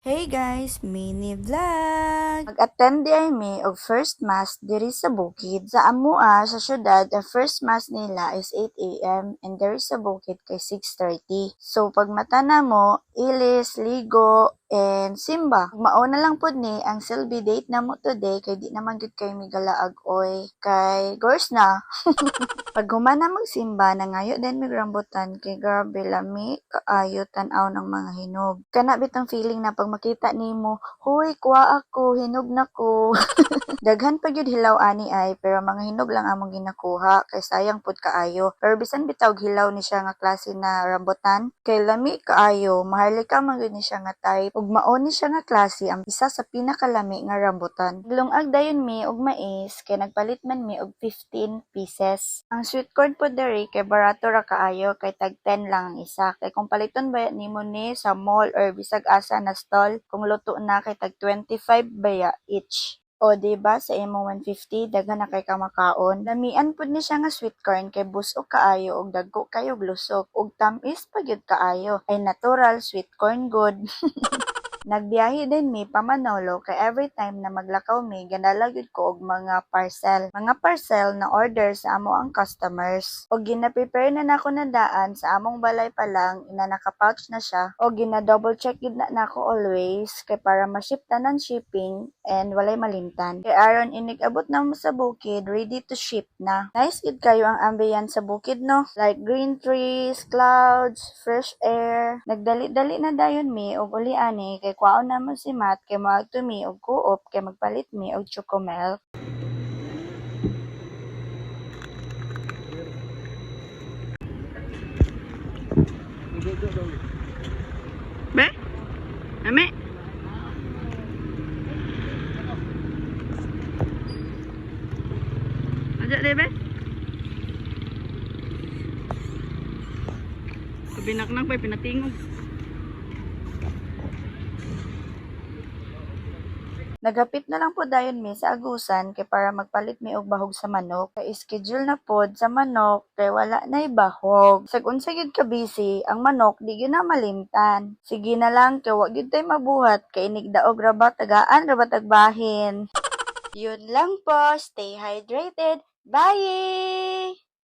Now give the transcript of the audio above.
Hey guys, mini vlog! Mag-attend di ay mi og first mass diri sa bukid. Sa amua sa syudad, ang first mass nila is 8 a.m. and diri sa bukid kay 6:30. So pag mata na mo, ilis, ligo, and simba. Mao na lang pud ni ang silbi date na mo today kay di naman gud kay migalaag oy. Kay gors na. Pag humana magsimba, nangayo din mig rambutan kay grabe lami kaayo tan-aw ng mga hinog. Kana bitang feeling na pag makita nimo, "Hoy, kuha ako, hinog na ko." Daghan pa gyud hilaw ani ay pero mga hinog lang among ginakuha kay sayang pud kaayo. Pero bisan bitaw hilaw ni siya nga klase na rambutan, kay lami kaayo, maharlika man gyud ni siya nga type ug mao ni siya nga klase ang isa sa pinakalami nga rambutan. Glungag dayon mi og mais kay nagpalit man mi og 15 pieces. Ang sweet corn po diri kay barato ra kaayo kay tag 10 lang ang isa. Kay kung paliton ba nimo ni sa mall or bisag asa na stall, kung luto na kay tag 25 baya each. O diba sa imong 150 daghan na kay ka makaon. Damian pud ni siya nga sweet corn kay busog kaayo og dagko kayo og lusok ug tamis pa gyud kaayo. Ay natural sweet corn good. Nagbiyahe din mi pa Manolo kay every time na maglakaw mi ganala gyud ko og mga parcel. Mga parcel na order sa amo ang customers. Og gina-prepare na nako na daan sa among balay pa lang ina naka-pouch na siya. Og gina-double check gid na nako always kay para ma-ship tanan shipping and walay malimtan. Kay aron inig-abot na mo sa bukid, ready to ship na. Nice gid kayo ang ambience sa bukid no. Like green trees, clouds, fresh air. Nagdali-dali na dayon mi og uli ani kay kwaon namon si Matt kay moadto mi og co-op kay magpalit mi og Chocomel. Be? Ame? Ajak deh, be? Kabinak-nak ba, pinatingog. Nagapit na lang po dayon mi sa agusan kay para magpalit mi og bahog sa manok. Kay schedule na pod sa manok kay wala nay bahog. Sag unsa gyud ka busy, ang manok di gyud na malimtan. Sige na lang kay wa gyud tay mabuhat kay inigdaog ra ba tagaan ra ba tagbahin. Yun lang po, stay hydrated. Bye!